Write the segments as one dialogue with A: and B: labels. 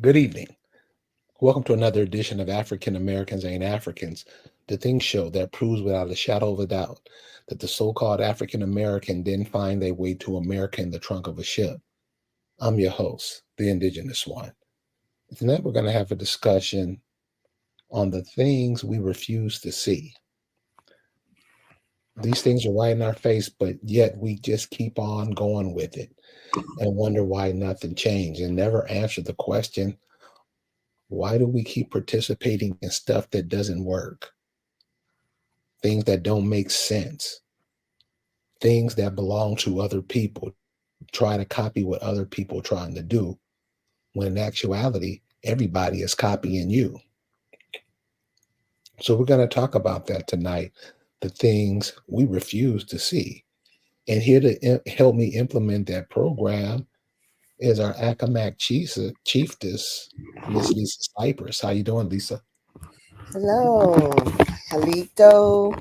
A: Good evening. Welcome to another edition of African Americans Ain't Africans, the Think Show that proves without a shadow of a doubt that the so called African American didn't find their way to America in the trunk of a ship. I'm your host, the Indigenous One. Tonight we're going to have a discussion on the things we refuse to see. These things are right in our face, but yet we just keep on going with it and wonder why nothing changed and never answer the question, why do we keep participating in stuff that doesn't work? Things that don't make sense, things that belong to other people, try to copy what other people are trying to do, when in actuality, everybody is copying you. So we're going to talk about that tonight, the things we refuse to see. And here to help me implement that program is our Accomack chiefess, Miss Lisa Cypress. How you doing, Lisa?
B: Hello, Halito,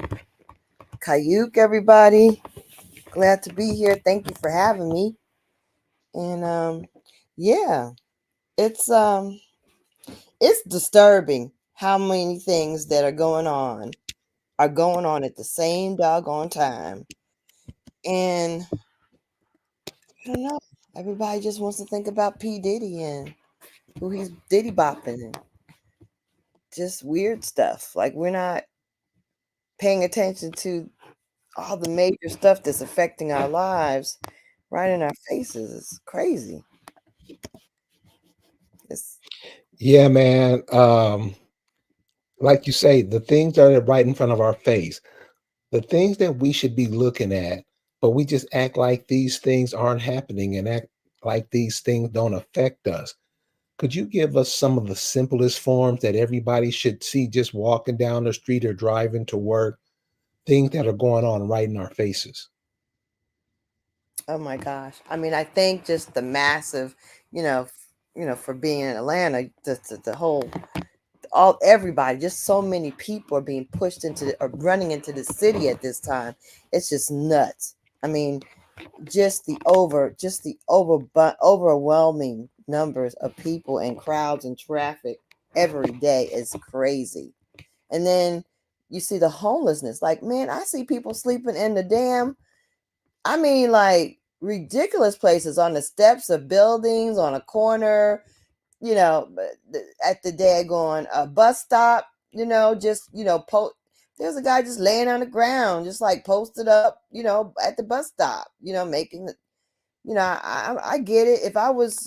B: Kayuk, everybody. Glad to be here. Thank you for having me. And yeah, it's um, it's disturbing how many things that are going on at the same doggone time. And I don't know. Everybody just wants to think about P Diddy and who he's Diddy bopping and just weird stuff. Like we're not paying attention to all the major stuff that's affecting our lives right in our faces. It's crazy. It's
A: Yeah, man. Like you say, the things that are right in front of our face, the things that we should be looking at, but we just act like these things aren't happening and act like these things don't affect us. Could you give us some of the simplest forms that everybody should see just walking down the street or driving to work, things that are going on right in our faces?
B: oh my gosh. I mean, I think just the massive, for being in Atlanta, the whole all everybody, just so many people are being pushed into or running into the city at this time. It's just nuts. I mean, just the overwhelming numbers of people and crowds and traffic every day is crazy. And then you see the homelessness. Like, man, I see people sleeping in the damn, I mean, like ridiculous places on the steps of buildings, on a corner, at the daggone bus stop, there's a guy just laying on the ground, just like posted up, at the bus stop, making the, I get it. If I was,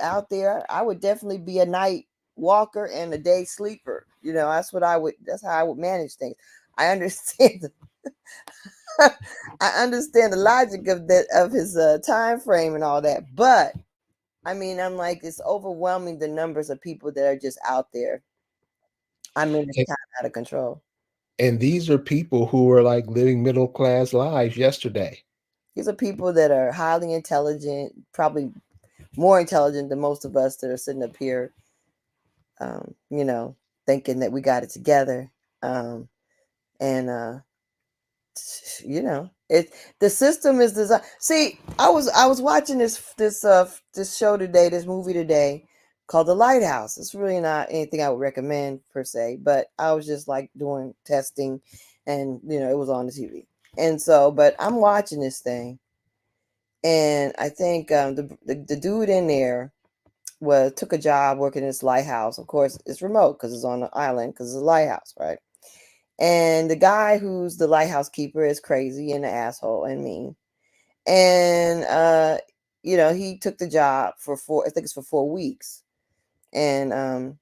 B: out there, I would definitely be a night walker and a day sleeper. That's how I would manage things. I understand I understand the logic of that, of his time frame and all that, but I mean, I'm like, it's overwhelming the numbers of people that are just out there. I mean, it's
A: And,
B: kind of out of control.
A: and these are people who were like living middle class lives yesterday.
B: These are people that are highly intelligent, probably more intelligent than most of us that are sitting up here, um, you know, thinking that we got it together. Um, and it the system is designed. See, I was watching this show today, this movie today called The Lighthouse. It's really not anything I would recommend per se, but I was just like doing testing, and it was on the TV, and so but I'm watching this thing, and I think the dude in there was took a job working in this lighthouse. Of course, it's remote because it's on the island because it's a lighthouse, right? And the guy who's the lighthouse keeper is crazy and an asshole and mean. And he took the job for I think it's for 4 weeks. And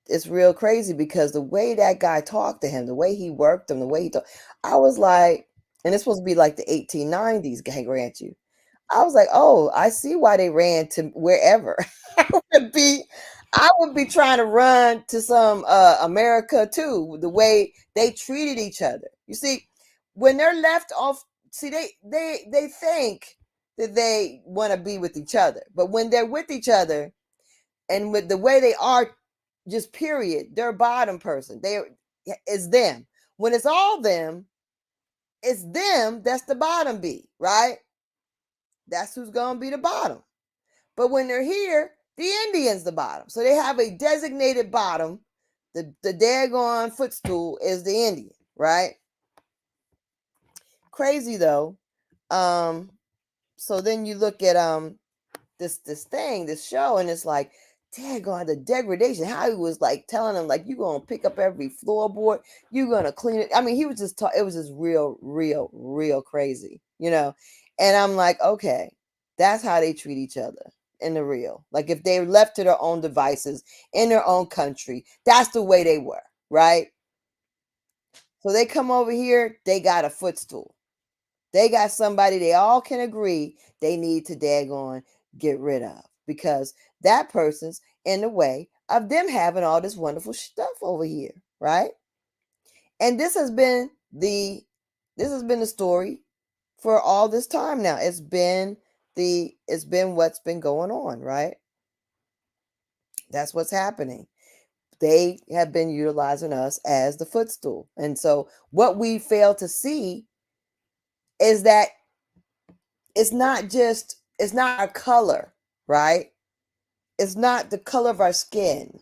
B: it's real crazy because the way that guy talked to him, the way he worked him, the way he talked, I was like, and it's supposed to be like the 1890s, guy grant you. I was like, oh, I see why they ran to wherever. I would be, I would be trying to run to some America too. The way they treated each other. You see, when they're left off, see they think that they want to be with each other, but when they're with each other and with the way they are, just period, they're a bottom person. It's them. When it's all them, it's them. That's the bottom B, right? That's who's gonna be the bottom. But when they're here, The Indians the bottom. So they have a designated bottom. The daggone footstool is the Indian, right? Crazy though. So then you look at this show, and it's like, daggone the degradation. How he was like telling them, like, you're gonna pick up every floorboard, you're gonna clean it. I mean, he was just it was just real crazy, you know. And I'm like, okay, that's how they treat each other in the real. Like, if they left to their own devices in their own country, that's the way they were, right? So they come over here, they got a footstool. They got somebody they all can agree they need to daggone get rid of, because that person's in the way of them having all this wonderful stuff over here, right? And this has been the story for all this time now. It's been what's been going on, right? That's what's happening. They have been utilizing us as the footstool. And so what we fail to see is that it's not our color, right? It's not the color of our skin.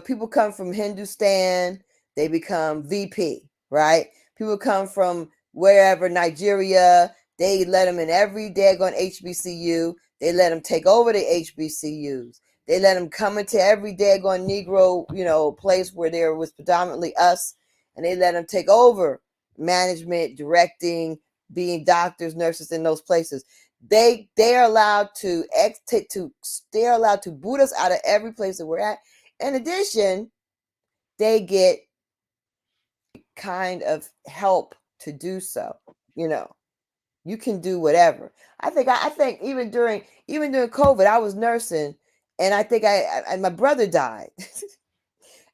B: People come from Hindustan, they become VP, right? People come from wherever, Nigeria, they let them in every daggone HBCU. They let them take over the HBCUs. They let them come into every daggone Negro, place where there was predominantly us, and they let them take over management, directing, being doctors, nurses in those places. They're allowed to they're allowed to boot us out of every place that we're at. In addition, they get kind of help to do so. You can do whatever. I think even during COVID, I was nursing, and I think my brother died.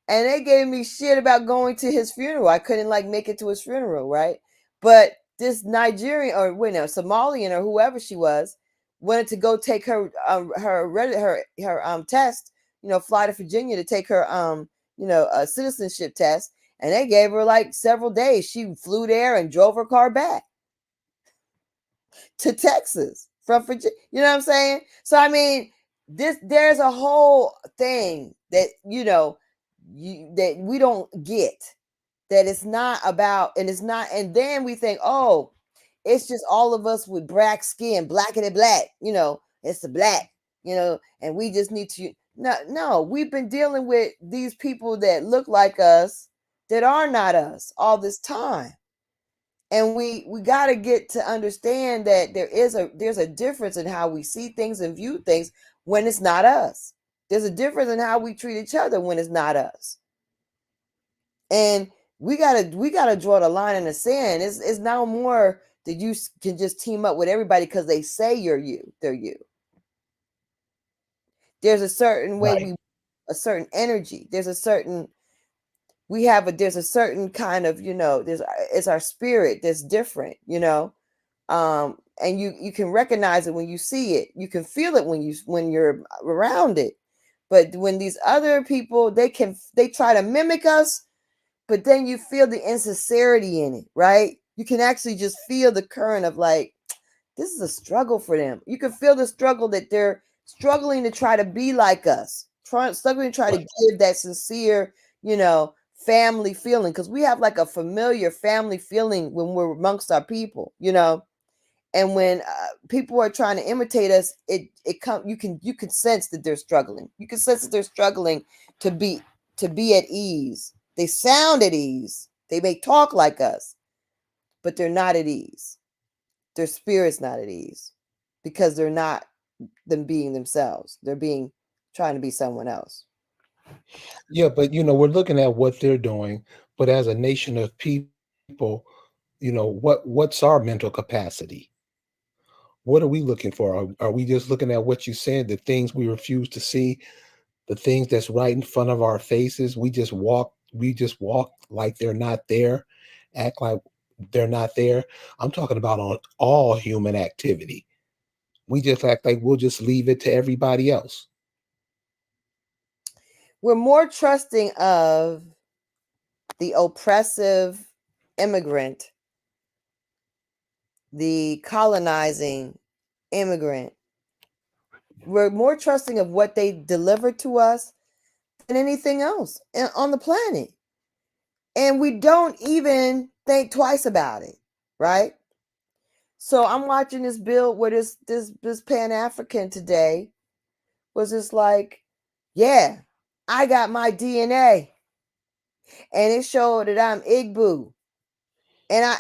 B: And they gave me shit about going to his funeral. I couldn't make it to his funeral, right? But this Nigerian, or Somalian, or whoever she was, wanted to go take her test. Fly to Virginia to take her a citizenship test, and they gave her several days. She flew there and drove her car back to Texas from Virginia. You know what I'm saying? So I mean, there's a whole thing that that we don't get, that it's not about, and it's not, and then we think, oh, it's just all of us with black skin, blacker than black, it's the black, and we just need to, no, we've been dealing with these people that look like us that are not us all this time. And we got to get to understand that there's a difference in how we see things and view things when it's not us. There's a difference in how we treat each other when it's not us. And we gotta draw the line in the sand. It's now more that you can just team up with everybody because they say they're you. There's a certain way,
A: Right.
B: a certain energy. There's a certain kind of, it's our spirit that's different, and you can recognize it when you see it. You can feel it when you're around it. But when these other people, they try to mimic us, but then you feel the insincerity in it, right? You can actually just feel the current of this is a struggle for them. You can feel the struggle that they're struggling to try to be like us, struggling to try to
A: Right.
B: give that sincere, family feeling, because we have a familiar family feeling when we're amongst our people, and when people are trying to imitate us, you can sense that they're struggling. You can sense that they're struggling to be at ease. They sound at ease. They may talk like us, but they're not at ease. Their spirit's not at ease because they're not them being themselves. They're trying to be someone else.
A: Yeah, but we're looking at what they're doing, but as a nation of people, what's our mental capacity? What are we looking for? Are we just looking at what you said, the things we refuse to see, the things that's right in front of our faces? We just walk like they're not there, act like they're not there. I'm talking about on all human activity. We just act like we'll just leave it to everybody else.
B: We're more trusting of the oppressive immigrant, the colonizing immigrant, we're more trusting of what they deliver to us than anything else on the planet. And we don't even think twice about it, right? So I'm watching this bill where this Pan African today was just like, yeah, I got my DNA, and it showed that I'm Igbo, and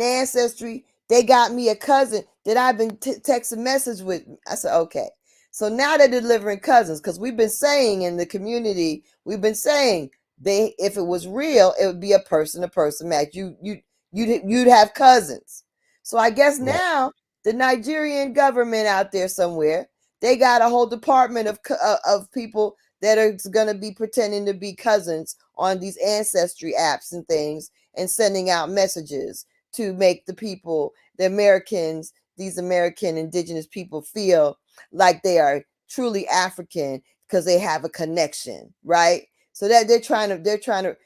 B: ancestry. They got me a cousin that I've been texting message with. I said, okay. So now they're delivering cousins because we've been saying in the community, we've been saying they, if it was real, it would be a person to person match. You'd have cousins. So I guess
A: Right.
B: now the Nigerian government out there somewhere, they got a whole department of people that are going to be pretending to be cousins on these ancestry apps and things, and sending out messages to make the people, the Americans, these American indigenous people feel like they are truly African because they have a connection, right? So that they're trying to,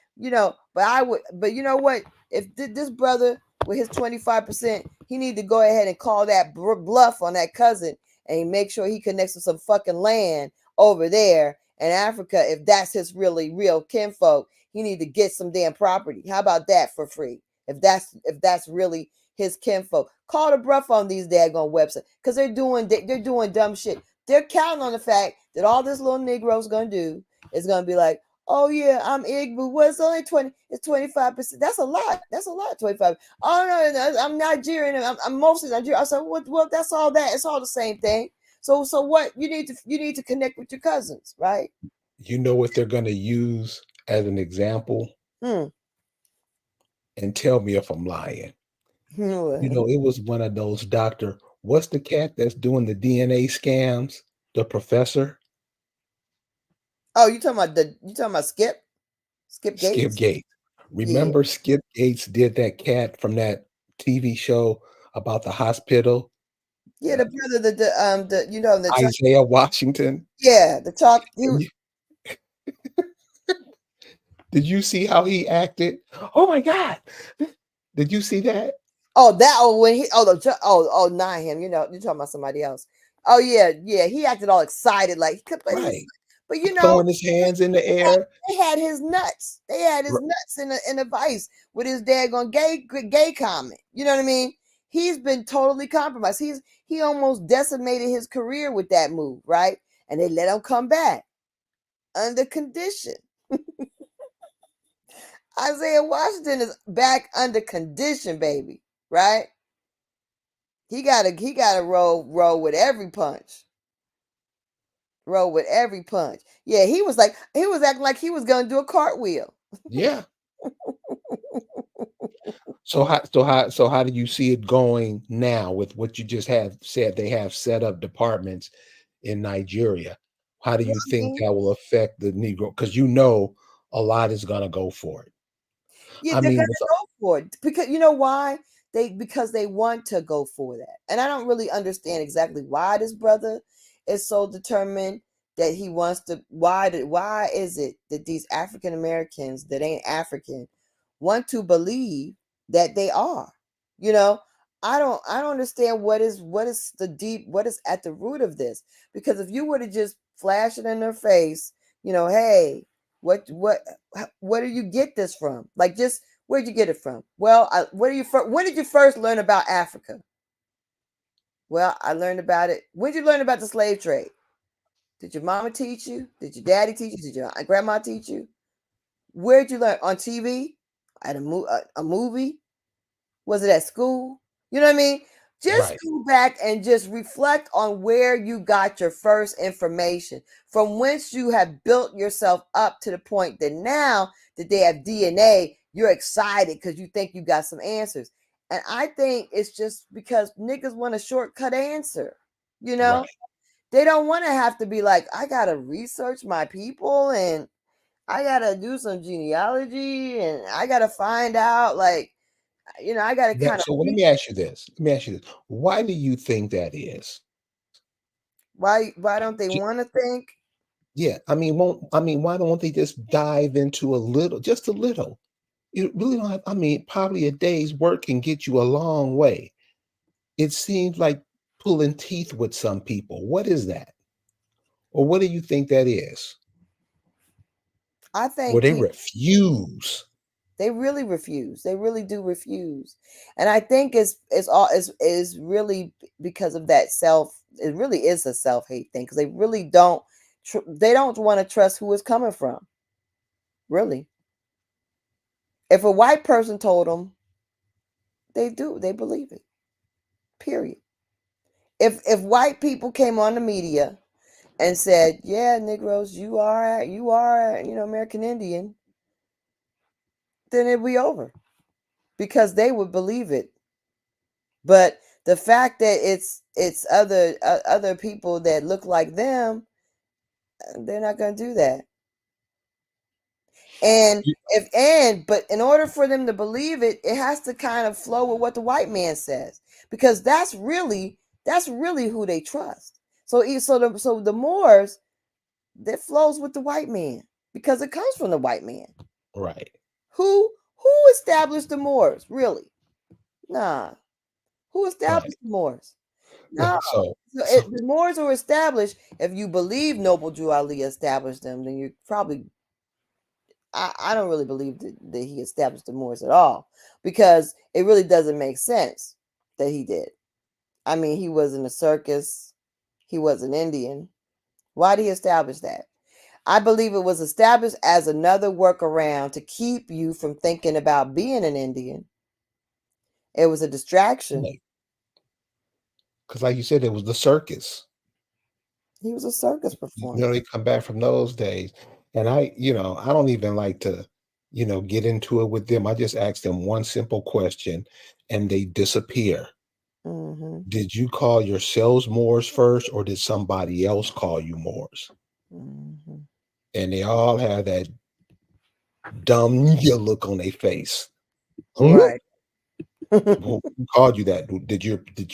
B: but you know what? If this brother with his 25%, he need to go ahead and call that bluff on that cousin and make sure he connects with some fucking land over there in Africa. If that's his really real kinfolk, he need to get some damn property. How about that for free? If that's really his kinfolk, call the bluff on these daggone websites because they're doing dumb shit. They're counting on the fact that all this little Negro's gonna do is gonna be like, oh yeah, I'm Igbo. Well, it's only 20. It's 25%. That's a lot. That's a lot. 25. Oh no, I'm Nigerian. I'm mostly Nigerian. I said, well, that's all that. It's all the same thing. So what? You need to connect with your cousins, right?
A: You know what they're going to use as an example?
B: Hmm.
A: And tell me if I'm lying. It was one of those doctor, what's the cat that's doing the DNA scams? The professor?
B: Oh, you talking about Skip
A: Skip
B: Gates?
A: Gates.
B: Yeah.
A: Remember Skip Gates did that cat from that TV show about the hospital?
B: Yeah,
A: Uh,
B: the brother, the truck.
A: Isaiah Washington?
B: Yeah, the talk.
A: And did you see how he acted? Oh my God. Did you see that?
B: Oh, that. Oh, when he. Oh, not him. You're talking about somebody else. Oh yeah, yeah. He acted all excited, like,
A: Right.
B: but
A: Throwing his hands in the air.
B: they had his nuts. They had his
A: R-
B: nuts in a vice with his daggone gay comment. You know what I mean? He's been totally compromised. He almost decimated his career with that move, right? And they let him come back under condition. Isaiah Washington is back under condition, baby. Right? He gotta roll with every punch. Roll with every punch. Yeah, he was acting like he was gonna do a cartwheel.
A: Yeah. So how do you see it going now with what you just have said? They have set up departments in Nigeria. How do
B: Well,
A: you
B: I
A: think
B: mean,
A: that will affect the Negro? Because a lot is gonna go for it.
B: yeah,
A: I
B: they're
A: mean,
B: gonna
A: with
B: go for it because you know why? Because they want to go for that. And I don't really understand exactly why this brother is so determined that he wants to. Why is it that these African Americans that ain't African want to believe that they are? You know, I don't understand what is at the root of this. Because if you were to just flash it in their face, hey, where do you get this from? Like, just where'd you get it from? Well, when did you first learn about Africa? Well, I learned about it. When did you learn about the slave trade? Did your mama teach you? Did your daddy teach you? Did your grandma teach you? Where'd you learn? On TV? At a movie? Was it at school? You know what I mean? Just
A: right,
B: go back and just reflect on where you got your first information, from whence you have built yourself up to the point that now that they have DNA, you're excited because you think you got some answers. And I think it's just because niggas want a shortcut answer. You know,
A: right.
B: they don't want to have to be like, I got to research my people and I got to do some genealogy and I got to find out, like, I got to
A: That
B: kind
A: so
B: of
A: let me ask you this. Let me ask you this. Why do you think that is?
B: why don't they
A: J-
B: want to think?
A: Yeah, why don't they just dive into a little, just a little? You really don't have, probably a day's work can get you a long way. It seems like pulling teeth with some people. What is that? Well, what do you think that is?
B: I
A: Where
B: think
A: they refuse.
B: they really refuse. They really do refuse, and I think it's all is really because of that self. It really is a self hate thing because they really don't. They don't want to trust who it's coming from. Really, if a white person told them, they do. They believe it. Period. If white people came on the media and said, "Yeah, Negroes, American Indian," then it'd be over because they would believe it. But the fact that it's other people that look like them, they're not going to do that. And but in order for them to believe it, it has to kind of flow with what the white man says because that's really who they trust. So the Moors, that flows with the white man because it comes from the white man.
A: Right.
B: Who established the Moors? Really? Nah. Who
A: Right.
B: established the Moors? No.
A: So
B: So
A: so
B: the Moors were established. If you believe Noble Drew Ali established them, then you probably. I don't really believe that he established the Moors at all because it really doesn't make sense that he did. I mean, he was in a circus. He was an Indian. Why did he establish that? I believe it was established as another workaround to keep you from thinking about being an Indian. It was a distraction.
A: because like you said, it was the circus.
B: He was a circus performer.
A: They come back from those days. And I don't even like to, get into it with them. I just ask them one simple question and they disappear.
B: Hmm.
A: Did you call yourselves Moors first or did somebody else call you Moors?
B: Hmm.
A: And they all have that dumb look on their face. Hmm?
B: Right.
A: Who called you that? Did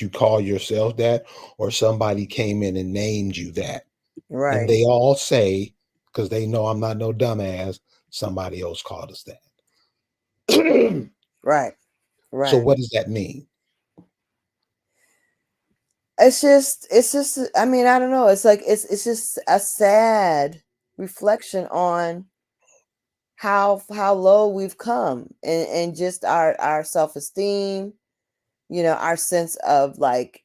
A: you call yourself that or somebody came in and named you that? And
B: Right.
A: they all say, because they know I'm not no dumbass, somebody else called us that.
B: Right.
A: So
B: Right.
A: what does that mean?
B: It's just I mean, I don't know. It's like it's just a sad reflection on how low we've come and just our self-esteem, our sense of like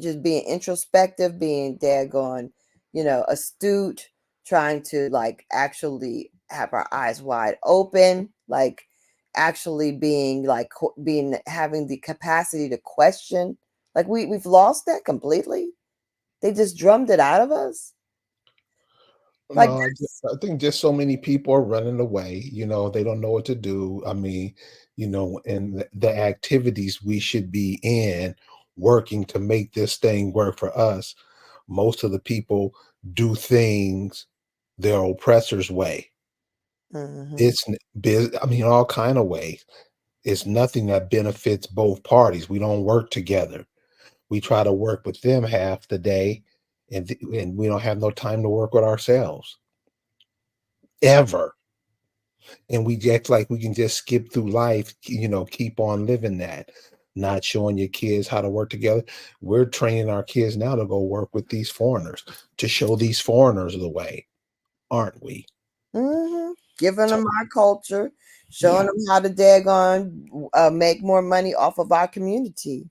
B: just being introspective, being daggone, astute, trying to like actually have our eyes wide open, like actually being like being having the capacity to question. Like we've lost that completely. They just drummed it out of us. Like
A: No, I think just so many people are running away. They don't know what to do. I mean, and the activities we should be in working to make this thing work for us, most of the people do things their oppressor's way.
B: mm-hmm,
A: I mean, all kind of ways. It's nothing that benefits both parties. We don't work together. We try to work with them half the day, and we don't have no time to work with ourselves ever. And we act like we can just skip through life, keep on living that, not showing your kids how to work together. We're training our kids now to go work with these foreigners, to show these foreigners the way, aren't we?
B: mm-hmm. Giving
A: So
B: them our culture, showing
A: yeah,
B: them how to daggone make more money off of our community.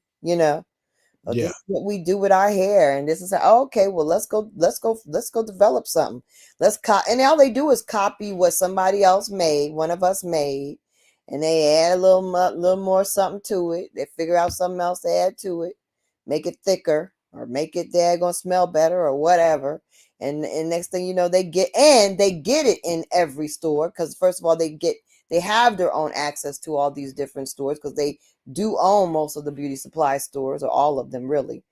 B: Oh, this
A: yeah.
B: is what we do with our hair, and this is how, oh, okay, well, let's go develop something. And all they do is copy what somebody else made, one of us made, and they add a little more something to it. They figure out something else to add to it, make it thicker, or make it gonna smell better, or whatever. And next thing you know, they get it in every store because first of all, they have their own access to all these different stores because they do own most of the beauty supply stores or all of them really.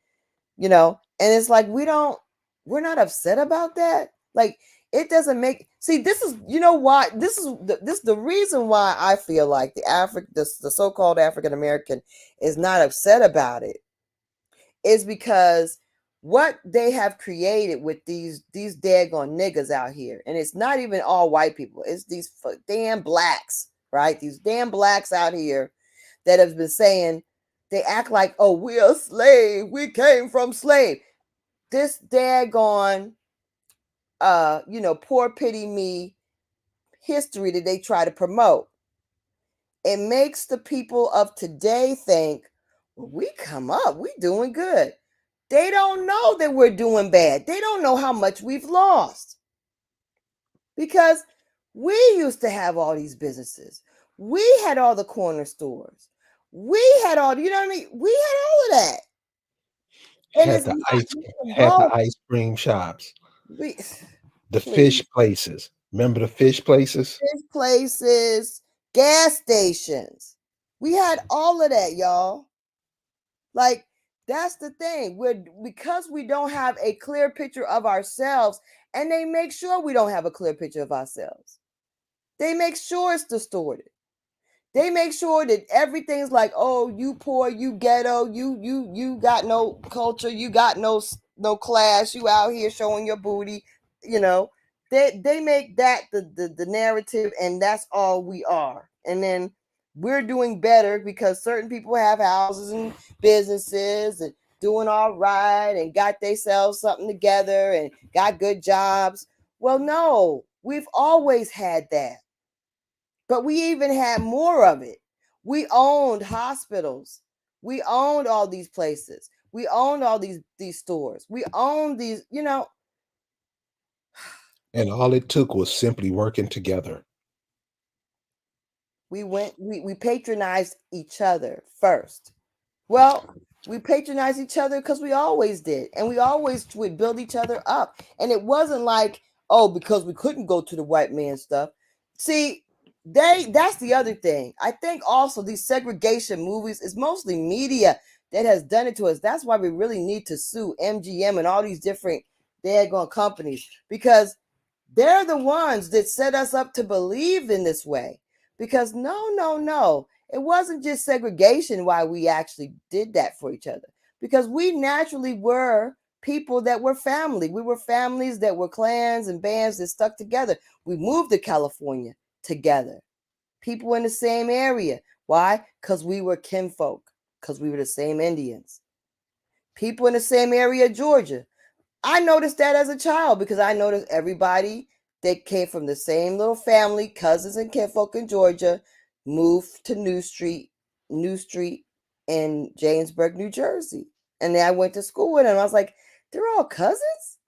B: And it's like we're not upset about that. Like it doesn't make see this is why this is the reason why I feel like the so-called African American is not upset about it is because what they have created with these daggone niggas out here, and it's not even all white people, it's these damn blacks, right? These damn blacks out here that have been saying they act like, oh, we're a slave, we came from slave. This daggone poor pity me history that they try to promote. It makes the people of today think, well, we come up, we doing good. They don't know that we're doing bad. They don't know how much we've lost. Because we used to have all these businesses. We had all the corner stores. We had all, you know what I mean? We had all of that. And
A: Had
B: it's
A: the
B: not
A: ice
B: even
A: had the
B: growing.
A: ice cream shops,
B: We,
A: the fish
B: please.
A: places. Remember the fish places?
B: Fish places, gas stations. We had all of that, y'all. Like, that's the thing. We're because we don't have a clear picture of ourselves, and they make sure we don't have a clear picture of ourselves. They make sure it's distorted. They make sure that everything's like, oh, you poor, you ghetto, you got no culture, you got no class, you out here showing your booty, you know. They make that the narrative, and that's all we are. And then we're doing better because certain people have houses and businesses and doing all right and got themselves something together and got good jobs. Well, no, we've always had that, but we even had more of it. We owned hospitals. We owned all these places. We owned all these stores. We owned these.
A: And all it took was simply working together.
B: We patronized each other first. Well, we patronized each other because we always did, and we always would build each other up. And it wasn't like, oh, because we couldn't go to the white man stuff. See, that's the other thing. I think also these segregation movies is mostly media that has done it to us. That's why we really need to sue MGM and all these different daggone companies, because they're the ones that set us up to believe in this way. Because no, it wasn't just segregation why we actually did that for each other. Because we naturally were people that were family. We were families that were clans and bands that stuck together. We moved to California together. People in the same area. Why? Because we were kinfolk, because we were the same Indians. People in the same area of Georgia. I noticed that as a child because I noticed everybody that came from the same little family, cousins and kinfolk in Georgia, moved to New Street in Jamesburg, New Jersey. And then I went to school with them. I was like, they're all cousins?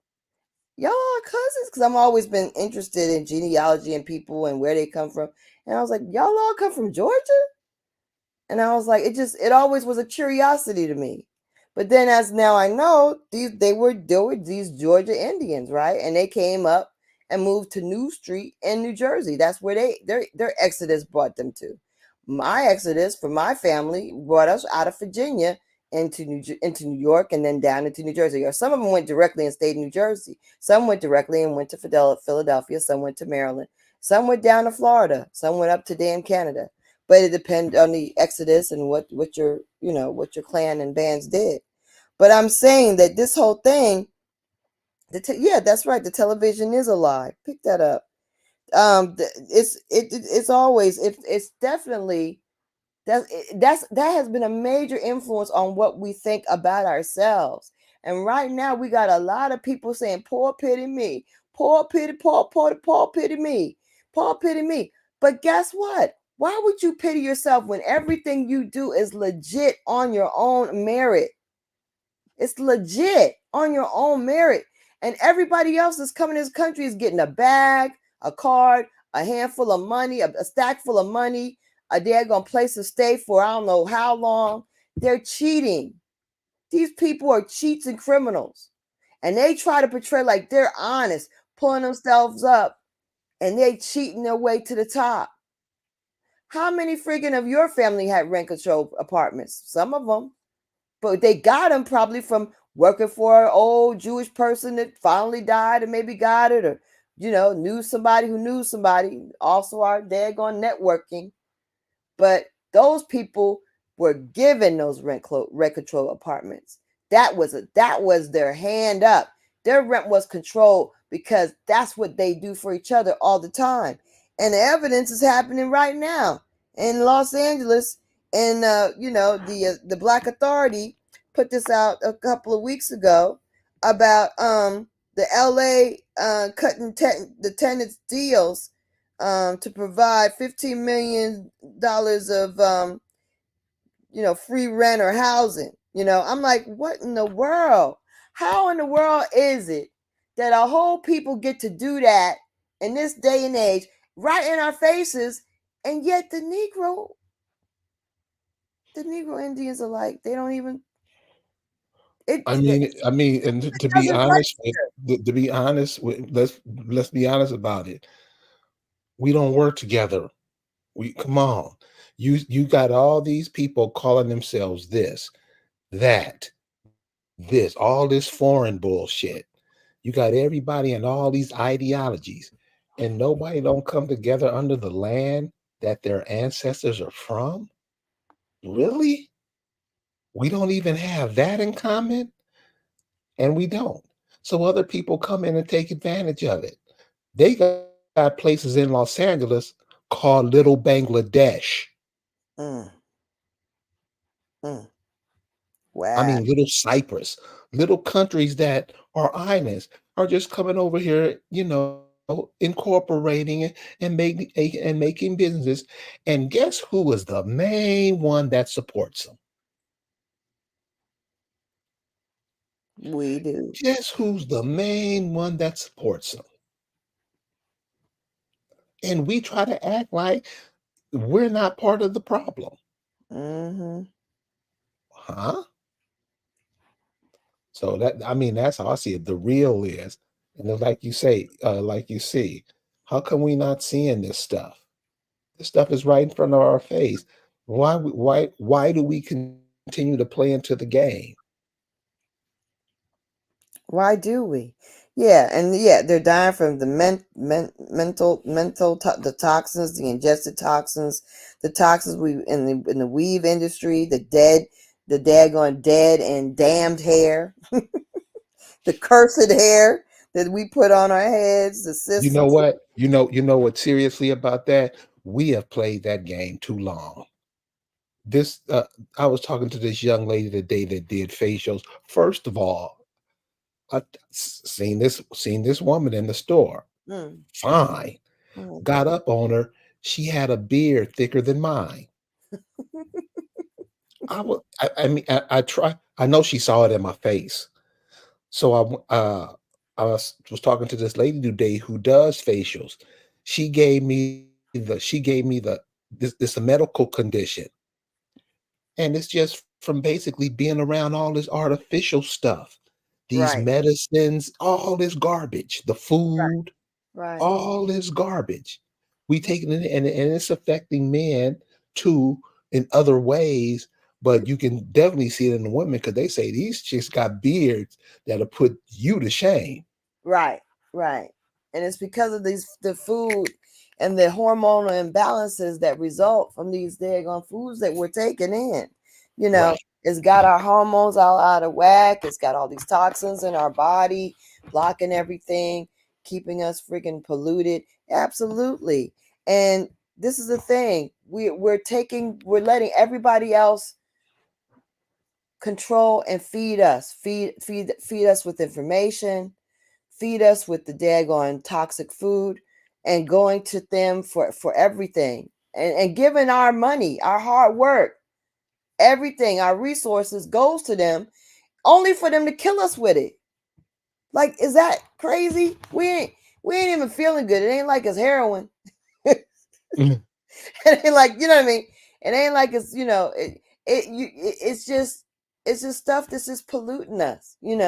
B: Y'all are cousins? Because I've always been interested in genealogy and people and where they come from. And I was like, y'all all come from Georgia? And I was like, it always was a curiosity to me. But then as now I know, they were these Georgia Indians, right? And they came up and moved to New Street in New Jersey. That's where their exodus brought them to. My exodus for my family brought us out of Virginia into New York and then down into New Jersey. Or some of them went directly and stayed in New Jersey. Some went directly and went to Philadelphia. Some went to Maryland. Some went down to Florida. Some went up to damn Canada, but it depends on the exodus and what your clan and bands did. But I'm saying that this whole thing, yeah, that's right. The television is a lie. Pick that up. It's always it's definitely that has been a major influence on what we think about ourselves. And right now we got a lot of people saying, "Poor pity me, poor pity, poor pity me, poor pity me." But guess what? Why would you pity yourself when everything you do is legit on your own merit? It's legit on your own merit. And everybody else that's coming to this country is getting a bag, a card, a handful of money, a stack full of money, a daggone place to stay for I don't know how long. They're cheating. These people are cheats and criminals. And they try to portray like they're honest, pulling themselves up, and they cheating their way to the top. How many friggin' of your family had rent control apartments? Some of them. But they got them probably from working for an old Jewish person that finally died and maybe got it, or knew somebody who knew somebody. Also, our daggone networking. But those people were given those rent control apartments. That was their hand up. Their rent was controlled because that's what they do for each other all the time. And the evidence is happening right now in Los Angeles. And the Black Authority put this out a couple of weeks ago about the LA cutting the tenants deals to provide $15 million of free rent or housing. I'm like, what in the world? How in the world is it that a whole people get to do that in this day and age, right in our faces, and yet the Negro Indians are like, they don't even it
A: And to be
B: doesn't
A: honest with
B: register.
A: to be honest with let's be honest about it. We don't work together. We come on. You got all these people calling themselves this, that, this, all this foreign bullshit. You got everybody and all these ideologies, and nobody don't come together under the land that their ancestors are from? Really? We don't even have that in common? And we don't. So other people come in and take advantage of it. They got places in Los Angeles called Little Bangladesh.
B: Mm, mm,
A: I
B: wow.
A: mean, little Cyprus, little countries that are islands are just coming over here, incorporating it and making businesses. And guess who is the main one that supports them?
B: We do.
A: Guess who's the main one that supports them? And we try to act like we're not part of the problem.
B: Mm-hmm.
A: Huh? So that's how I see it. The real is, and then like you say, like you see, how come we not seeing this stuff? This stuff is right in front of our face. Why do we continue to play into the game?
B: Why do we? Yeah, and yeah, they're dying from the the toxins, the ingested toxins, the toxins we in the weave industry, the daggone dead and damned hair, the cursed hair that we put on our heads, the
A: You know
B: systems.
A: what? You know what? Seriously about that, we have played that game too long. This I was talking to this young lady today that did facials. First of all, I seen this woman in the store.
B: Mm,
A: Fine.
B: mm.
A: Got up on her. She had a beard thicker than mine. I try. I know she saw it in my face. So I was talking to this lady today who does facials. She gave me the this a medical condition, and it's just from basically being around all this artificial stuff, these
B: Right,
A: medicines, all this garbage, the food,
B: right.
A: all this garbage. We taking it and it's affecting men too in other ways, but you can definitely see it in the women because they say these chicks got beards that'll put you to shame.
B: Right, right. And it's because of the food and the hormonal imbalances that result from these daggone foods that we're taking in. You know,
A: Right.
B: it's got our hormones all out of whack. It's got all these toxins in our body, blocking everything, keeping us freaking polluted. Absolutely. And this is the thing. We're letting everybody else control and feed us. Feed us with information, feed us with the daggone toxic food, and going to them for everything, and giving our money, our hard work, everything, our resources goes to them, only for them to kill us with it. Like, is that crazy? We ain't even feeling good. It ain't like it's heroin.
A: Mhm.
B: It ain't like, you know what I mean? It ain't like it's, it's just stuff that's just polluting us. And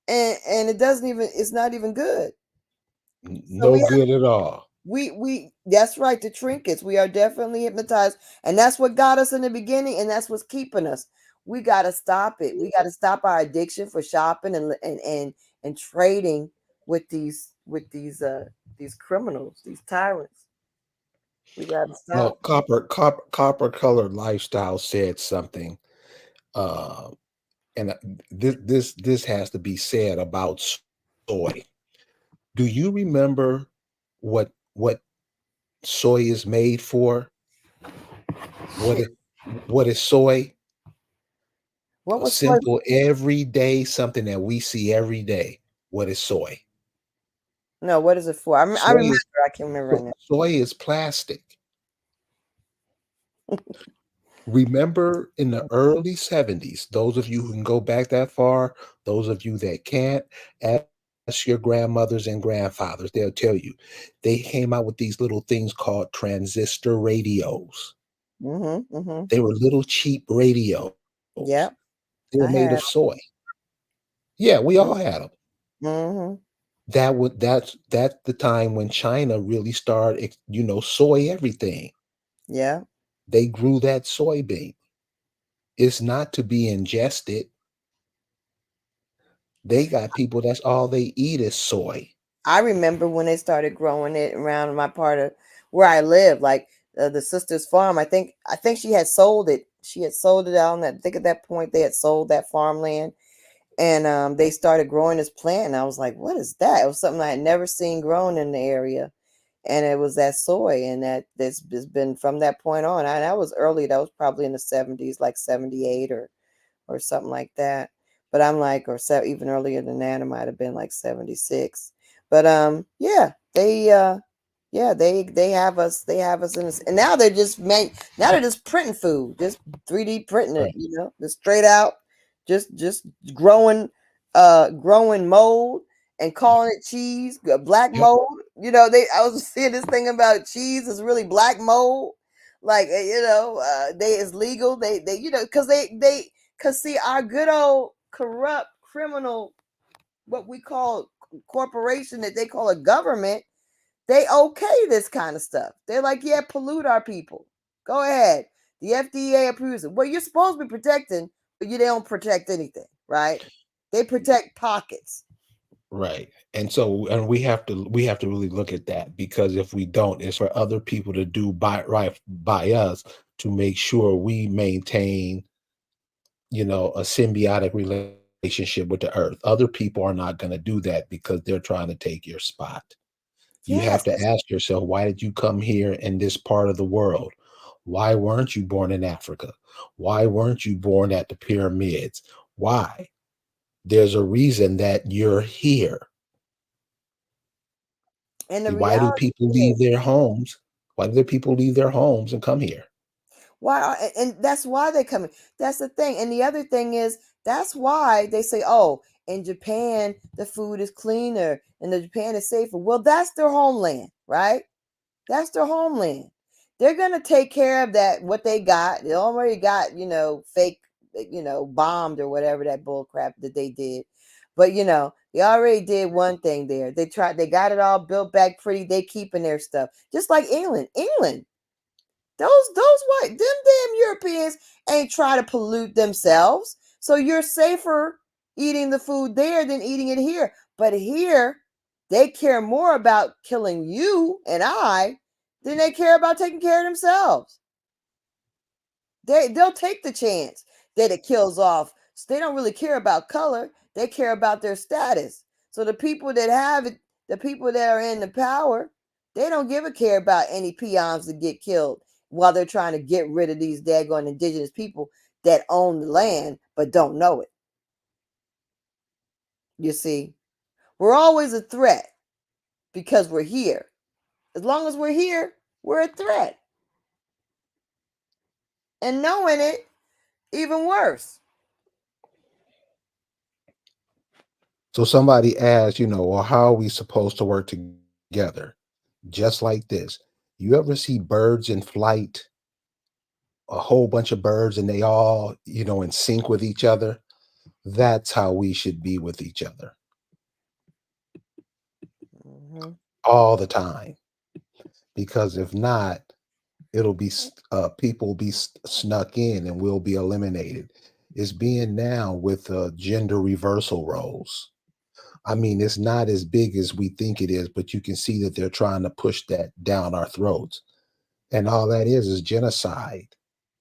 B: it's not even good. So
A: No good at all.
B: we that's right, the trinkets, we are definitely hypnotized, and that's what got us in the beginning, and that's what's keeping us. We got to stop it. We got to stop our addiction for shopping and trading with these criminals, these tyrants. We got to stop.
A: Well, copper colored lifestyle said something, uh, and this has to be said about soy. Do you remember what soy is made for? What
B: Shit.
A: it what is soy?
B: What
A: A
B: was soy?
A: simple everyday something that we see every day. what is soy?
B: No, what is it for? I
A: Soy
B: remember.
A: is
B: I can't remember right now.
A: soy is plastic. Remember in the early 70s, those of you who can go back that far, those of you that can't, ask your grandmothers and grandfathers. They'll tell you. They came out with these little things called transistor radios.
B: Mhm, mhm.
A: They were little cheap radios.
B: Yep,
A: They were
B: I
A: made
B: had.
A: of soy. Yeah, we all had them.
B: Mhm.
A: That's the time when China really started, soy everything.
B: Yeah.
A: They grew that soybean. It's not to be ingested. They got people that's all they eat is soy.
B: I remember when they started growing it around my part of where I live, like the sister's farm. I think she had sold it. She had sold it out, and I think at that point they had sold that farmland, and they started growing this plant. And I was like, "What is that?" It was something I had never seen grown in the area, and it was that soy, and that's been from that point on. That was early. That was probably in the 70s, like 78 or something like that. But I'm like, or even earlier than that, it might have been like 76. But yeah, they have us in this, and now now they're just printing food, just 3D printing it,
A: Right.
B: just straight out, just growing growing mold and calling it cheese, black
A: Yep.
B: mold. They I was seeing this thing about cheese is really black mold. Like they it's legal. They because because see, our good old corrupt criminal, what we call corporation that they call a government, they okay this kind of stuff. They're like, yeah, pollute our people. Go ahead. The FDA approves it. Well, you're supposed to be protecting, but they don't protect anything, right? They protect pockets.
A: Right. And we have to really look at that, because if we don't, it's for other people to do by right by us, to make sure we maintain, a symbiotic relationship with the earth. Other people are not going to do that because they're trying to take your spot. You have
B: Yes.
A: to ask yourself, why did you come here in this part of the world? Why weren't you born in Africa? Why weren't you born at the pyramids? Why? There's a reason that you're here.
B: And the
A: Why do
B: reality
A: people
B: is,
A: leave their homes? Why do the people leave their homes and come here?
B: and that's why they come in. That's the thing. And the other thing is, that's why they say, oh, in Japan, the food is cleaner and the Japan is safer. Well, that's their homeland, right? That's their homeland. They're gonna take care of that. What they got, they already got, fake, bombed or whatever that bull crap that they did. But they already did one thing there. They got it all built back pretty. They keeping their stuff, just like England. Those white, them damn Europeans ain't try to pollute themselves. So you're safer eating the food there than eating it here. But here, they care more about killing you and I than they care about taking care of themselves. They'll take the chance that it kills off. So they don't really care about color. They care about their status. So the people that have it, the people that are in the power, they don't give a care about any peons that get killed while they're trying to get rid of these daggone indigenous people that own the land but don't know it. You see, we're always a threat because we're here. As long as we're here, we're a threat. And knowing it, even worse.
A: So somebody asked, well, how are we supposed to work together? Just like this. You ever see birds in flight, a whole bunch of birds, and they all, in sync with each other? That's how we should be with each other
B: Hmm.
A: all the time. Because if not, people will be snuck in and will be eliminated. It's being now with gender reversal roles. I mean, it's not as big as we think it is, but you can see that they're trying to push that down our throats. And all that is genocide.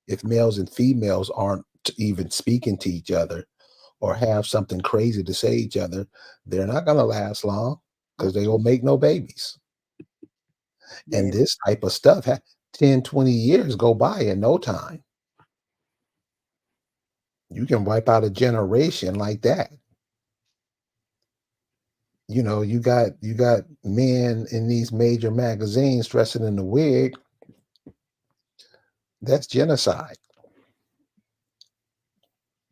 A: If males and females aren't even speaking to each other or have something crazy to say each other, they're not going to last long, because they will make no babies. And
B: They,
A: this type of stuff, 10, 20 years go by in no time. You can wipe out a generation like that. you got men in these major magazines dressing in the wig. That's genocide.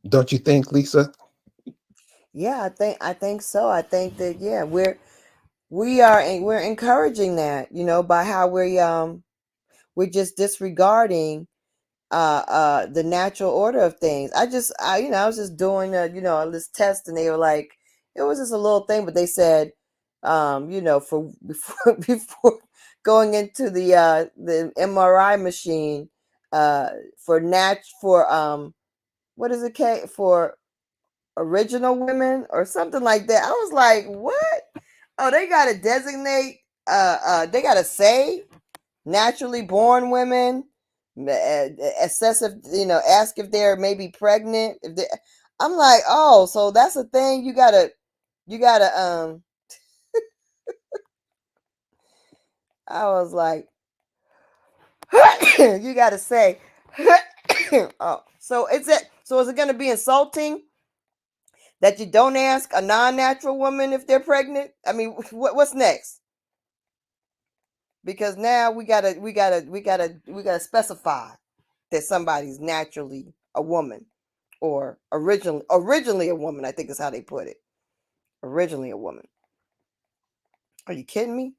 A: Don't you think, Lisa?
B: Yeah, I think so. I think that yeah, we're encouraging that, by how we're just disregarding the natural order of things. I was just doing this test, and they were like, it was just a little thing, but they said, for before going into the MRI machine, for what is it, for original women or something like that. I was like, what? Oh, they gotta designate, they gotta say naturally born women, excessive, ask if they're maybe pregnant. If they, I'm like, oh, so that's a thing. You gotta. I was like, you gotta say, oh, so is it gonna be insulting that you don't ask a non-natural woman if they're pregnant? I mean, what's next? Because now we gotta specify that somebody's naturally a woman, or originally a woman. I think is how they put it. Originally a woman. Are you kidding me?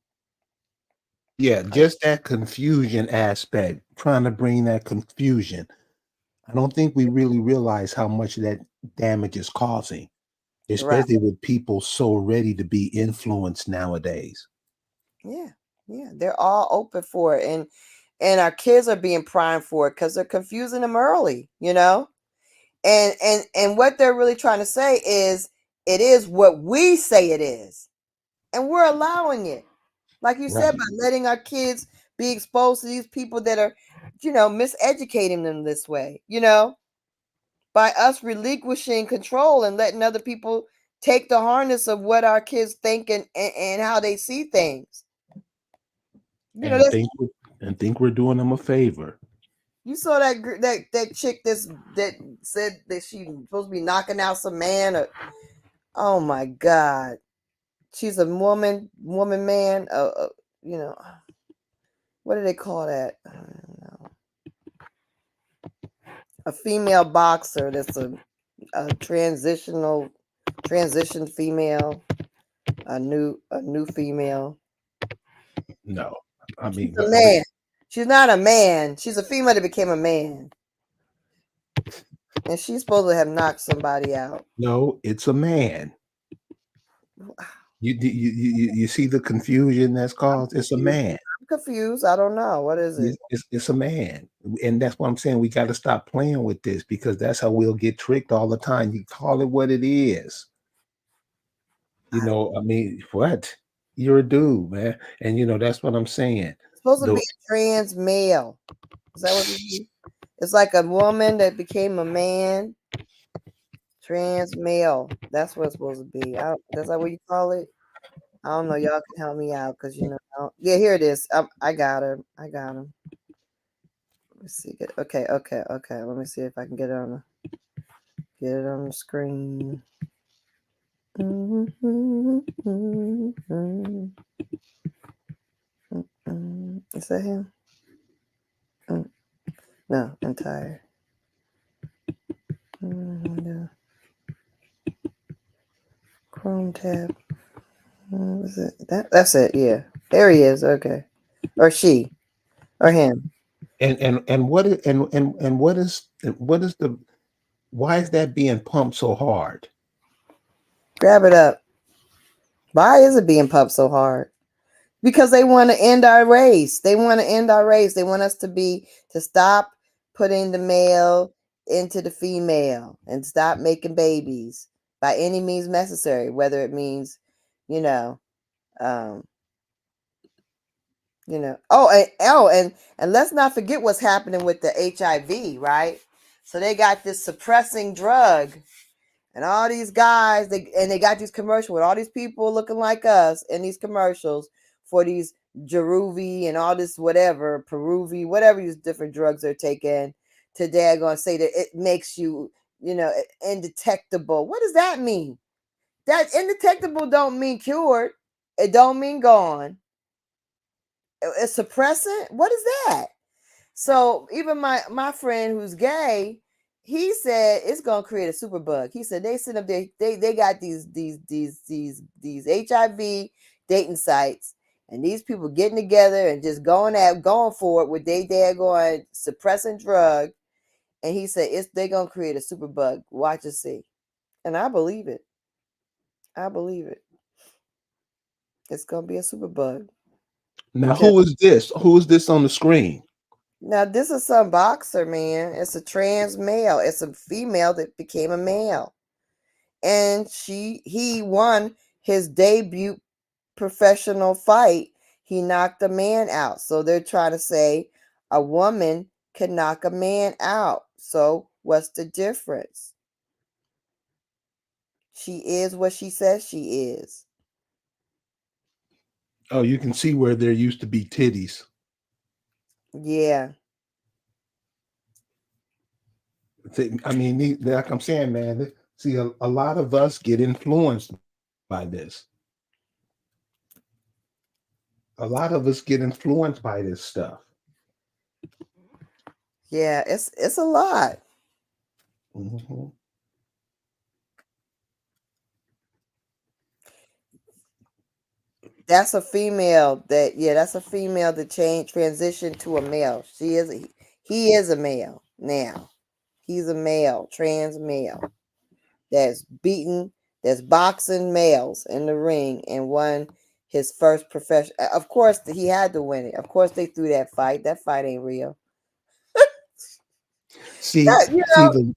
A: Yeah, just that confusion aspect, trying to bring that confusion. I don't think we really realize how much that damage is causing,
B: Right.
A: especially with people so ready to be influenced nowadays.
B: Yeah. Yeah. They're all open for it, and our kids are being primed for it because they're confusing them early. And what they're really trying to say is it is what we say it is, and we're allowing it. Like you said,
A: Right.
B: by letting our kids be exposed to these people that are, miseducating them this way, by us relinquishing control and letting other people take the harness of what our kids think, and how they see things.
A: And
B: That's,
A: think we're doing them a favor.
B: you saw that chick that said that she supposed to be knocking out some man. Oh my God, she's a woman, man. You know, what do they call that? I don't know. A female boxer that's a transition female, a new female.
A: No, I
B: She's
A: mean,
B: a
A: what?
B: man. She's not a man. She's a female that became a man, and she's supposed to have knocked somebody out.
A: No, it's a man. You see the confusion that's
B: I'm
A: caused? It's a
B: confused.
A: man.
B: I'm confused. I don't know. What is it?
A: It's a man, and that's what I'm saying. We got to stop playing with this because that's how we'll get tricked all the time. You call it what it is. I mean, what? You're a dude, man, and that's what I'm saying.
B: It's supposed to
A: The
B: be a trans male. Is that what it is? It's like a woman that became a man. Trans male. That's what it's supposed to be. That's that what you call it? I don't know. Y'all can help me out because yeah, here it is. I got him. I got him. Let's see. Okay, okay, okay. Let me see if I can get it on the screen. Is that him? Mm, No, I'm tired. No. Chrome tab. What is it? That's it. Yeah, there he is. Okay, or she, or him.
A: and what is and what is the why is that being pumped so hard?
B: Grab it up. Why is it being pumped so hard? Because they want to end our race. They want to end our race. They want us to stop putting the male into the female and stop making babies by any means necessary, whether it means, you know, um, and let's not forget what's happening with the HIV, right? So they got this suppressing drug, and all these guys, they got these commercials with all these people looking like us in these commercials for these Jeruvie and all this whatever, Peruvie, whatever these different drugs they're taking. Today I'm gonna say that it makes you, indetectable. What does that mean? That indetectable don't mean cured. It don't mean gone. A suppressant? What is that? So even my friend who's gay, he said it's gonna create a super bug. He said they sit up there, they got these HIV dating sites, and these people getting together and just going for it with they going suppressing drug. And he said they're gonna create a super bug. Watch and see. And I believe it. I believe it. It's gonna be a super bug.
A: Now,
B: Because
A: who is this? Who is this on the screen?
B: now this is some boxer, man. It's a trans male. It's a female that became a male. And he won his debut professional fight. He knocked a man out. So they're trying to say a woman can knock a man out. So what's the difference? She is what she says she is.
A: Oh, you can see where there used to be titties.
B: Yeah.
A: I mean, like I'm saying, man, see, a lot of us get influenced by this. A lot of us get influenced by this stuff.
B: Yeah, it's a lot.
A: Hmm.
B: That's a female that's a female that transitioned to a male. He is a male now. He's a male, trans male that's boxing males in the ring and won his first professional. Of course, he had to win it. Of course, they threw that fight. That fight ain't real.
A: See,
B: That,
A: see the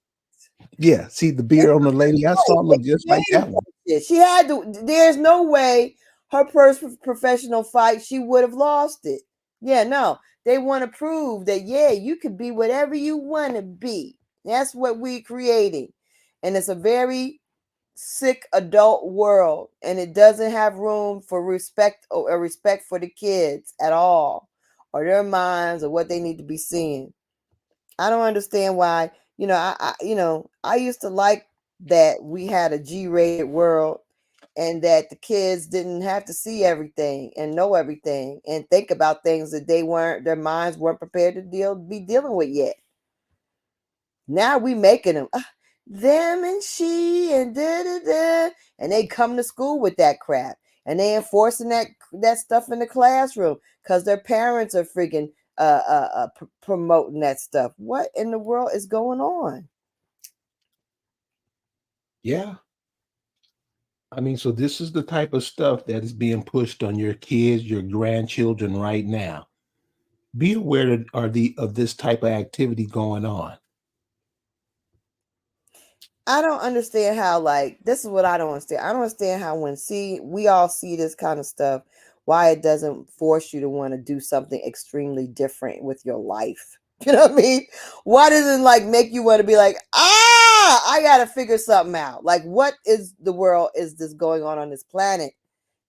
A: yeah, see the beard on the lady I saw look just like that one.
B: she had to. There's no way her first professional fight she would have lost it. Yeah, no, they want to prove that you could be whatever you want to be. That's what we creating, and it's a very sick adult world, and it doesn't have room for respect or respect for the kids at all, or their minds or what they need to be seeing. I don't understand why. I used to like that we had a G-rated world and that the kids didn't have to see everything and know everything and think about things that their minds weren't prepared to be dealing with yet. Now we making them and she and da da da, and they come to school with that crap and they enforcing that stuff in the classroom because their parents are freaking promoting that stuff. What in the world is going on?
A: Yeah. I mean, so this is the type of stuff that is being pushed on your kids, your grandchildren right now. Be aware of this type of activity going on.
B: I don't understand how, like, this is what I don't understand. I don't understand how we all see this kind of stuff, why it doesn't force you to want to do something extremely different with your life. You know what I mean? Why doesn't like make you want to be like, I gotta figure something out? Like, what is the world is this going on this planet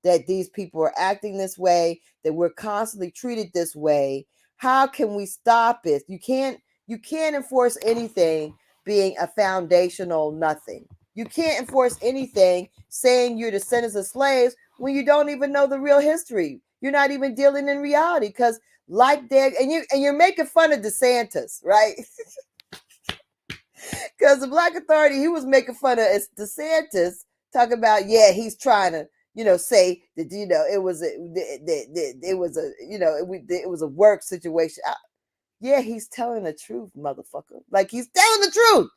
B: that these people are acting this way, that we're constantly treated this way? How can we stop it? You can't enforce anything being a foundational nothing. You can't enforce anything saying you're descendants of slaves when you don't even know the real history. You're not even dealing in reality because like that, and you're making fun of DeSantis, right? Because the Black Authority, he was making fun of DeSantis, talking about he's trying to say that it was it was a it was a work situation. Yeah, he's telling the truth, motherfucker. Like he's telling the truth.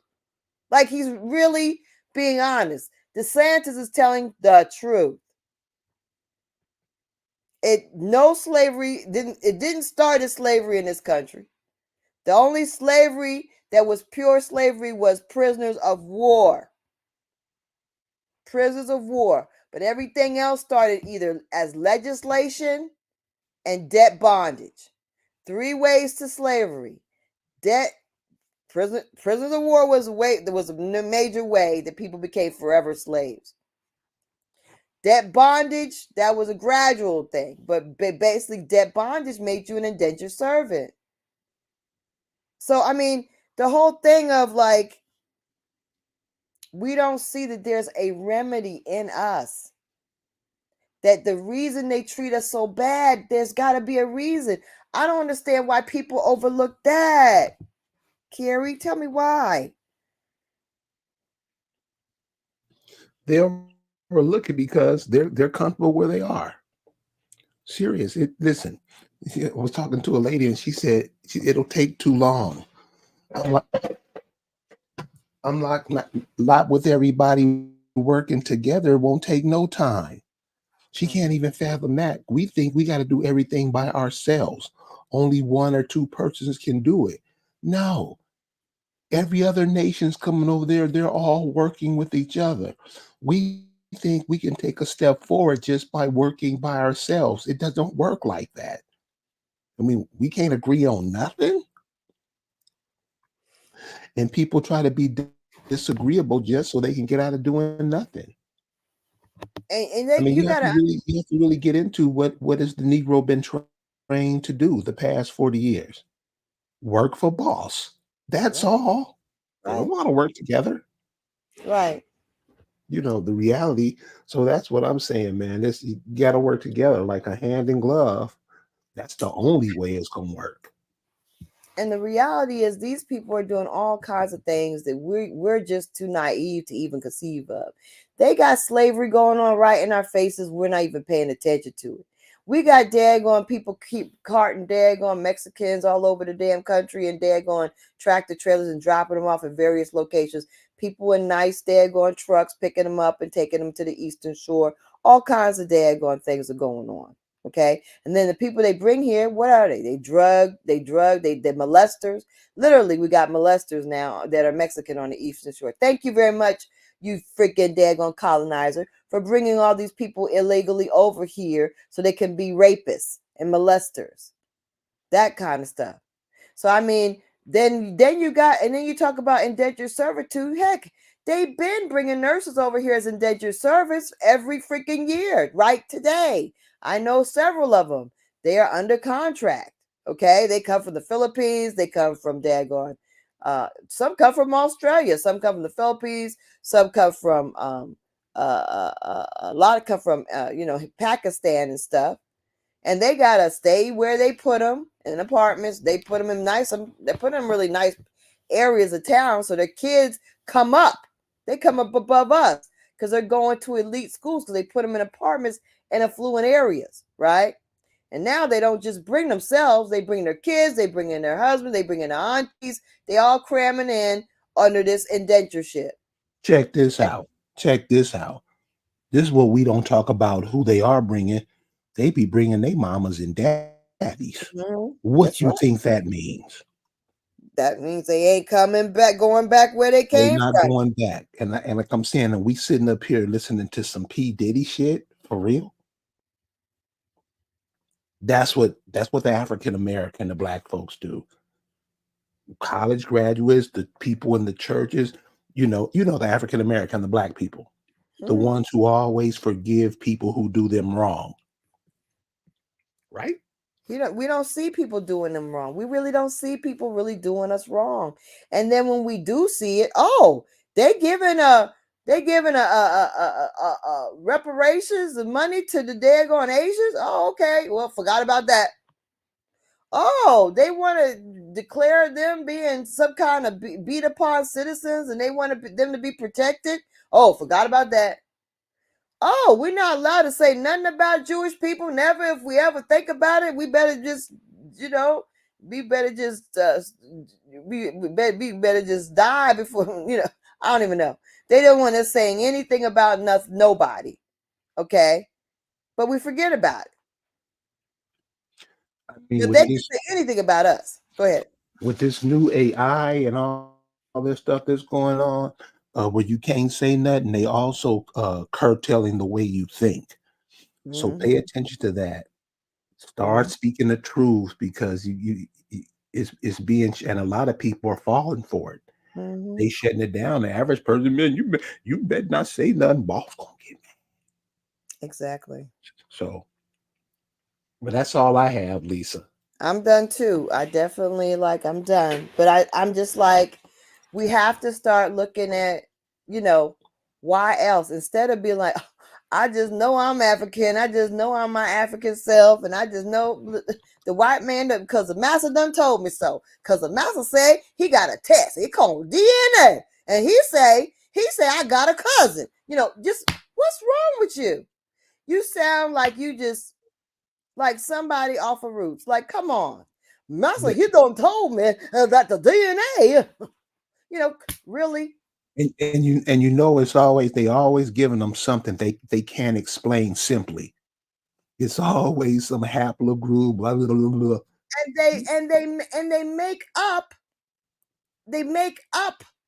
B: Like he's really being honest. DeSantis is telling the truth. No slavery didn't start as slavery in this country. The only slavery that was pure slavery was prisoners of war. Prisoners of war. But everything else started either as legislation and debt bondage. 3 ways to slavery. Debt, prisoners of war was a major way that people became forever slaves. Debt bondage, that was a gradual thing, but basically debt bondage made you an indentured servant. So I mean, the whole thing of like we don't see that there's a remedy in us. That the reason they treat us so bad, there's got to be a reason. I don't understand why people overlook that. Carrie, tell me why.
A: They overlook it because they're comfortable where they are. Serious. Listen, I was talking to a lady and she said it'll take too long. I'm like, I'm like, lot with everybody working together won't take no time. She can't even fathom that. We think we got to do everything by ourselves. Only one or two persons can do it. No, every other nation's coming over there. They're all working with each other. We think we can take a step forward just by working by ourselves. It doesn't work like that. I mean, we can't agree on nothing. And people try to be disagreeable just so they can get out of doing nothing. I
B: And
A: mean,
B: then you gotta,
A: you have to really get into what has the Negro been trained to do the past 40 years? Work for boss. That's
B: right,
A: all. They don't want
B: right,
A: to work together.
B: right.
A: The reality. So that's what I'm saying, man. This you got to work together like a hand in glove. That's the only way it's gonna work.
B: And the reality is, these people are doing all kinds of things that we're just too naive to even conceive of. They got slavery going on right in our faces. We're not even paying attention to it. We got daggone people keep carting daggone Mexicans all over the damn country and daggone tractor trailers and dropping them off at various locations. People in nice daggone trucks picking them up and taking them to the Eastern Shore. All kinds of daggone things are going on. Okay. And then the people they bring here, what are they? They're molesters. Literally, we got molesters now that are Mexican on the Eastern Shore. Thank you very much, you freaking daggone colonizer, for bringing all these people illegally over here so they can be rapists and molesters. That kind of stuff. So I mean, then you got, and then you talk about indentured servitude. Heck, they've been bringing nurses over here as indentured service every freaking year. Right today, I know several of them. They are under contract. Okay, they come from the Philippines. They come from daggone. Some come from Australia. Some come from the Philippines. Some come from a lot come from Pakistan and stuff, and they gotta stay where they put them in apartments. They put them in they put them in really nice areas of town, so their kids come up. They come up above us because they're going to elite schools because they put them in apartments in affluent areas, right? And now they don't just bring themselves; they bring their kids, they bring in their husbands, they bring in their aunties. They all cramming in under this indentureship.
A: Check this out. Check this out. This is what we don't talk about. Who they are bringing? They be bringing their mamas and daddies. What you think
B: That's
A: that
B: right.
A: means?
B: That means they ain't coming back, going back where they
A: They
B: came
A: not
B: from.
A: going back. And like I'm saying, and we sitting up here listening to some P Diddy shit for real. That's what the African American, the black folks do. College graduates, the people in the churches, the African American, the black people, the
B: Mhm.
A: ones who always forgive people who do them wrong, right?
B: We don't see people doing them wrong. We really don't see people really doing us wrong. And then when we do see it, oh, they giving a they giving a reparations and money to the daggone Asians. Oh, okay. Well, forgot about that. Oh, they want to declare them being some kind of beat upon citizens, and they want them to be protected. Oh, forgot about that. Oh, we're not allowed to say nothing about Jewish people. Never. If we ever think about it, we better just, you know, we better just, we better just die before, I don't even know. They don't want us saying anything about nothing, nobody. Okay, but we forget about it.
A: I mean,
B: But they can say anything about us. Go ahead.
A: with this new AI and all this stuff that's going on, where you can't say nothing, they also curtailing the way you think. So pay
B: Mm-hmm.
A: attention to that. Start
B: Mm-hmm.
A: speaking the truth because it's being and a lot of people are falling for it.
B: Mm-hmm.
A: They shutting it down. The average person, man, you better not say nothing. Boss gonna get me.
B: Exactly.
A: So, but that's all I have, Lisa.
B: I'm done too. I definitely I'm done. But I'm just like, we have to start looking at you know, why else? Instead of being like, I just know I'm African. I just know I'm my African self. And I just know the white man, because the master done told me so. Because the master said he got a test. He called DNA. And he say, I got a cousin. Just what's wrong with you? You sound like you just like somebody off of Roots. Like, come on. Master, he don't told me that the DNA. Really?
A: And it's always they always giving them something they can't explain simply. It's always some haplogroup, blah blah blah blah.
B: And they make up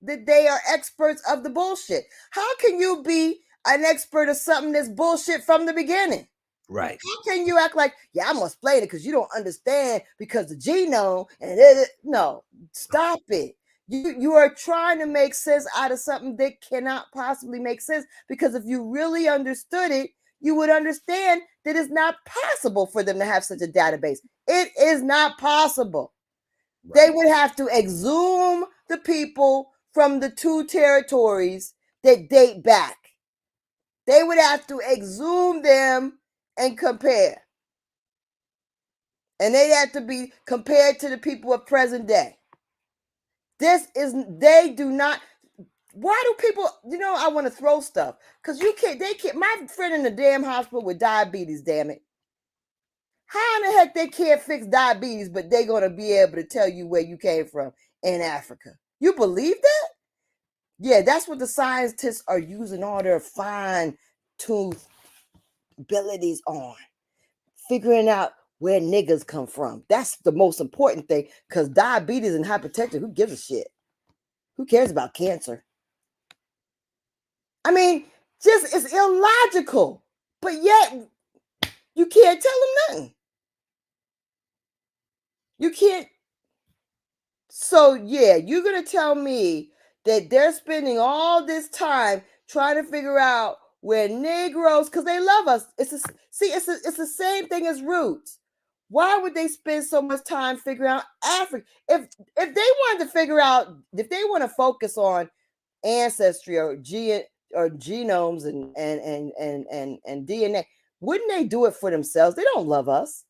B: that they are experts of the bullshit. How can you be an expert of something that's bullshit from the beginning?
A: Right.
B: How can you act like, yeah, I'm gonna explain it because you don't understand because the genome and no, stop it. You are trying to make sense out of something that cannot possibly make sense, because if you really understood it, you would understand that it's not possible for them to have such a database. It is not possible. They would have to exhume the people from the two territories that date back. They would have to exhume them and compare. And they have to be compared to the people of present day. They do not. Why do people, I want to throw stuff. Because they can't, my friend in the damn hospital with diabetes, damn it. How in the heck they can't fix diabetes, but they're going to be able to tell you where you came from in Africa? You believe that? Yeah, that's what the scientists are using all their fine tooth abilities on. Figuring out where niggas come from. That's the most important thing, because diabetes and hypertension, who gives a shit? Who cares about cancer? I mean, just it's illogical, but yet you can't tell them nothing. You can't. So yeah, you're gonna tell me that they're spending all this time trying to figure out where Negroes, because they love us. It's the same thing as Roots. Why would they spend so much time figuring out Africa? If they wanted to figure out, if they want to focus on ancestry or genomes and DNA, wouldn't they do it for themselves? They don't love us.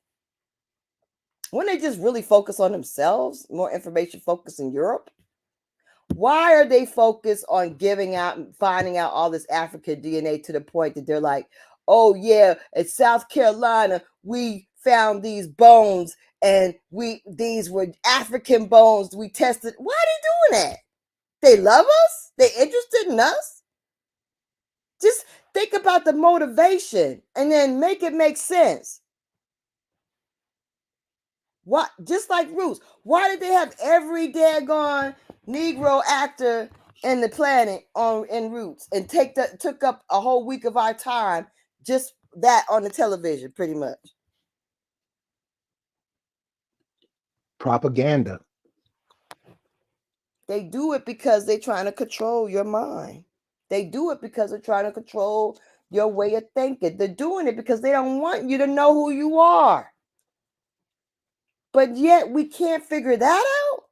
B: Wouldn't they just really focus on themselves? More information focused in Europe? Why are they focused on giving out and finding out all this African DNA to the point that they're like, oh yeah, in South Carolina, we found these bones and these were African bones. We tested. Why are they doing that? They love us? They interested in us? Just think about the motivation and then make it make sense. What, just like Roots, why did they have every daggone Negro actor in the planet in Roots and took up a whole week of our time, just that on the television, pretty much?
A: Propaganda.
B: They do it because they're trying to control your mind. They do it because they're trying to control your way of thinking. They're doing it because they don't want you to know who you are. But yet we can't figure that out.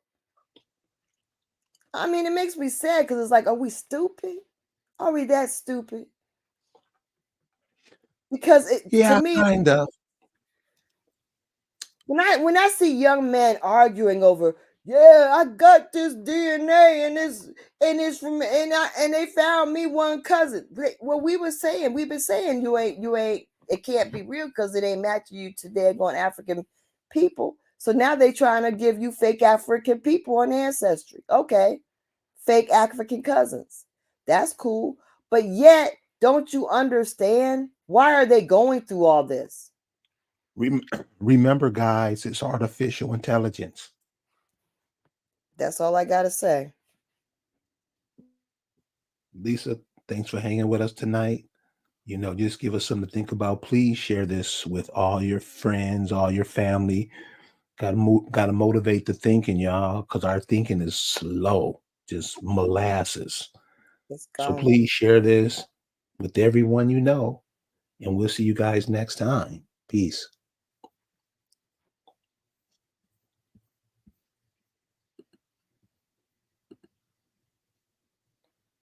B: I mean, it makes me sad, because it's like, are we stupid? Are we that stupid? Because
A: Yeah,
B: to me,
A: kind of.
B: when I see young men arguing over, yeah, I got this DNA and it's from and they found me one cousin. Well, we've been saying you ain't it can't be real because it ain't matching you to daggone African people. So now they trying to give you fake African people on Ancestry. Okay, fake African cousins. That's cool. But yet, don't you understand? Why are they going through all this?
A: Remember, guys, it's artificial intelligence.
B: That's all I got to say.
A: Lisa, thanks for hanging with us tonight. Just give us something to think about. Please share this with all your friends, all your family. Got to motivate the thinking, y'all, because our thinking is slow, just molasses.
B: It's
A: So
B: gone.
A: please share this with everyone you know, and we'll see you guys next time. Peace.